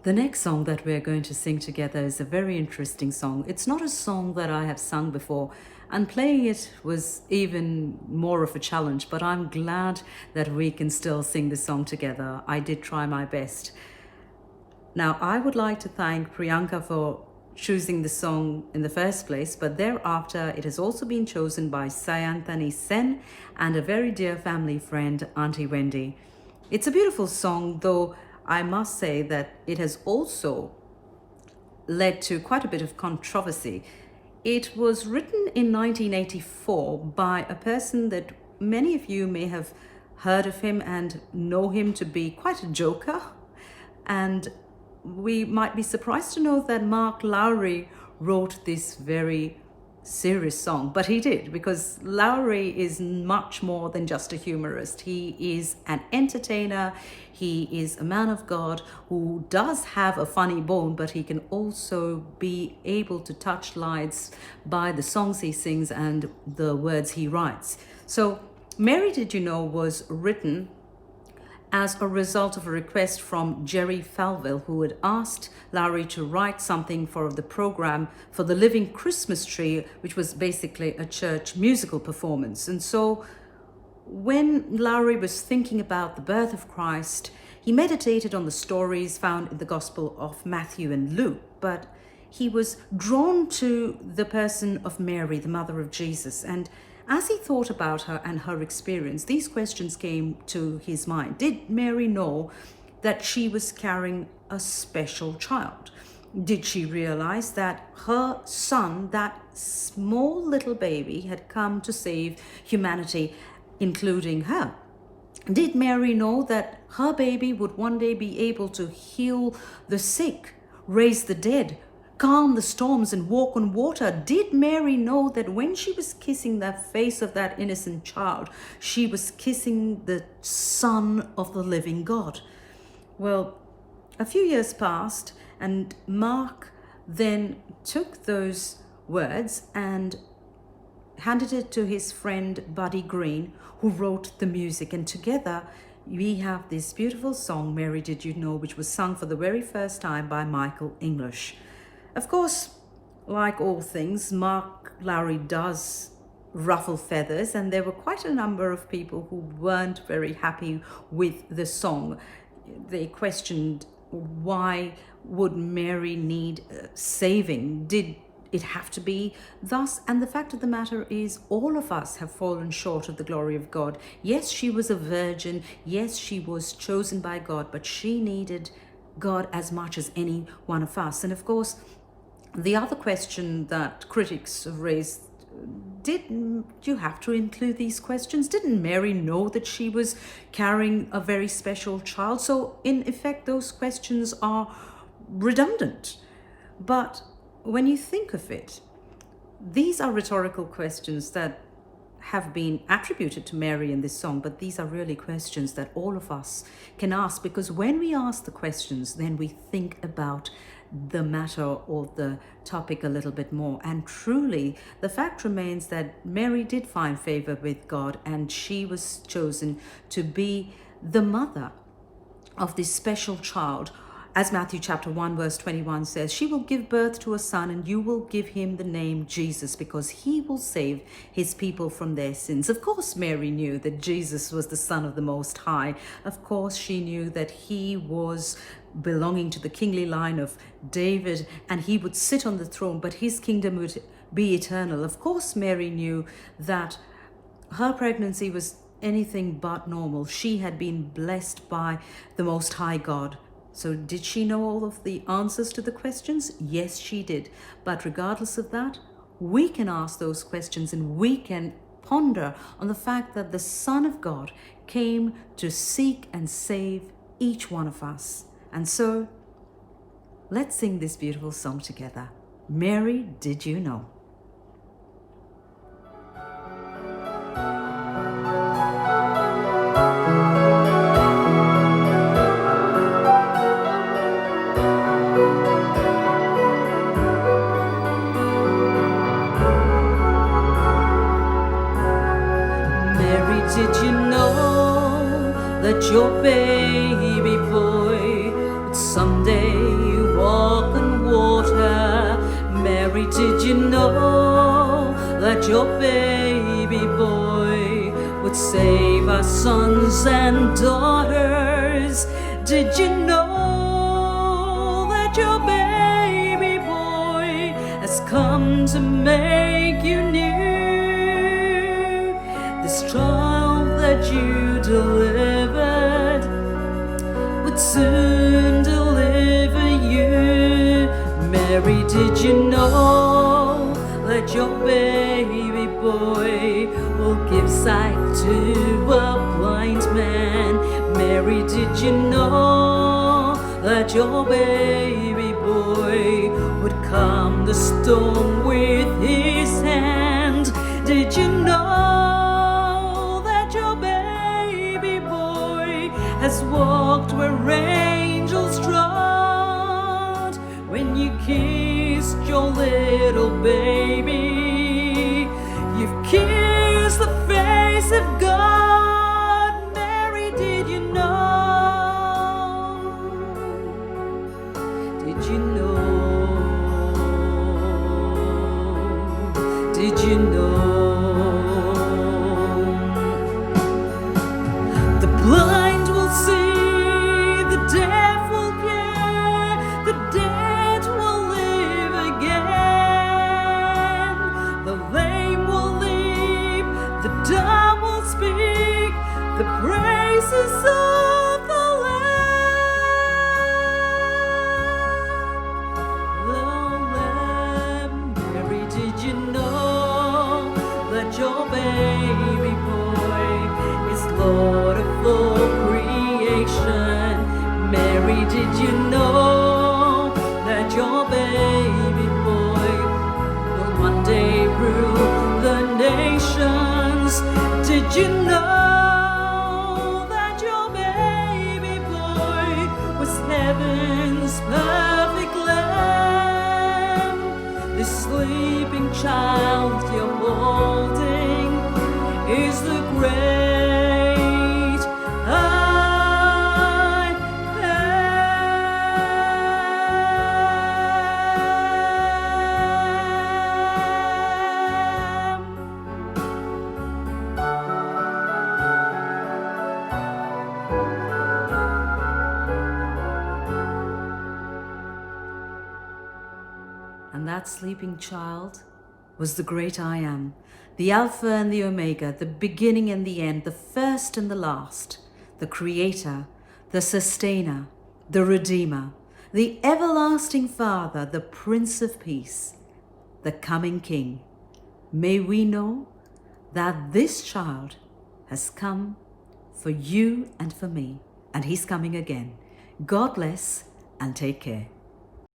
The next song that we're going to sing together is a very interesting song. It's not a song that I have sung before, and playing it was even more of a challenge, but I'm glad that we can still sing this song together. I did try my best. Now, I would like to thank Priyanka for choosing the song in the first place, but thereafter it has also been chosen by Sayanthani Sen and a very dear family friend, Auntie Wendy. It's a beautiful song, though I must say that it has also led to quite a bit of controversy. It was written in 1984 by a person that many of you may have heard of him and know him to be quite a joker. And we might be surprised to know that Mark Lowry wrote this very serious song, but he did, because Lowry is much more than just a humorist. He is an entertainer. He is a man of God who does have a funny bone, but he can also be able to touch lives by the songs he sings and the words he writes. So Mary Did You Know was written as a result of a request from Jerry Falwell, who had asked Lowry to write something for the program for the Living Christmas Tree, which was basically a church musical performance. And so when Lowry was thinking about the birth of Christ, he meditated on the stories found in the Gospel of Matthew and Luke, but he was drawn to the person of Mary, the mother of Jesus. And as he thought about her and her experience, these questions came to his mind. Did Mary know that she was carrying a special child? Did she realize that her son, that small little baby, had come to save humanity, including her? Did Mary know that her baby would one day be able to heal the sick, raise the dead, calm the storms and walk on water? Did Mary know that when she was kissing the face of that innocent child, she was kissing the Son of the living God? Well, a few years passed, and Mark then took those words and handed it to his friend Buddy Greene, who wrote the music, and together we have this beautiful song, Mary Did You Know, which was sung for the very first time by Michael English. Of course, like all things, Mark Lowry does ruffle feathers, and there were quite a number of people who weren't very happy with the song. They questioned, why would Mary need saving? Did it have to be thus? And the fact of the matter is, all of us have fallen short of the glory of God. Yes, she was a virgin. Yes, she was chosen by God, but she needed God as much as any one of us. And of course, the other question that critics have raised, did you have to include these questions? Didn't Mary know that she was carrying a very special child? So in effect, those questions are redundant. But when you think of it, these are rhetorical questions that have been attributed to Mary in this song, but these are really questions that all of us can ask, because when we ask the questions, then we think about the matter or the topic a little bit more. And truly, the fact remains that Mary did find favor with God, and she was chosen to be the mother of this special child. As Matthew chapter 1 verse 21 says, she will give birth to a son, and you will give him the name Jesus, because he will save his people from their sins. Of course, Mary knew that Jesus was the Son of the Most High. Of course, she knew that he was belonging to the kingly line of David, and he would sit on the throne, but his kingdom would be eternal. Of course, Mary knew that her pregnancy was anything but normal. She had been blessed by the Most High God. So did she know all of the answers to the questions? Yes, she did. But regardless of that, we can ask those questions, and we can ponder on the fact that the Son of God came to seek and save each one of us. And so let's sing this beautiful song together. Mary, did you know? Did you know that your baby boy would someday Mary, did you know that your baby boy would save our sons and daughters? Did you know that your baby boy has come to make you new? This child that you delivered would soon deliver you. Mary, did you know that your baby boy will give sight to a blind man? Mary, did you know that your baby boy would calm the storm with his hand? Did you know that your baby boy has walked where angels trod? When you kissed your little baby, you've kissed the face of God. Mary, did you know? Did you know? Did you know? The blind will see, the deaf will hear, the dead will live again, the lame will leap, the dumb will speak, the praises of the Lamb. Mary, did you know that your baby boy is Lord of all creation? Mary, did you know that your baby boy will one day rule the nations? Did you know that your baby boy was heaven's perfect lamb? This sleeping child you're holding is the great I am. And that sleeping child was the great I Am, the Alpha and the Omega, the beginning and the end, the first and the last, the Creator, the Sustainer, the Redeemer, the Everlasting Father, the Prince of Peace, the coming King. May we know that this child has come for you and for me, and he's coming again. God bless and take care.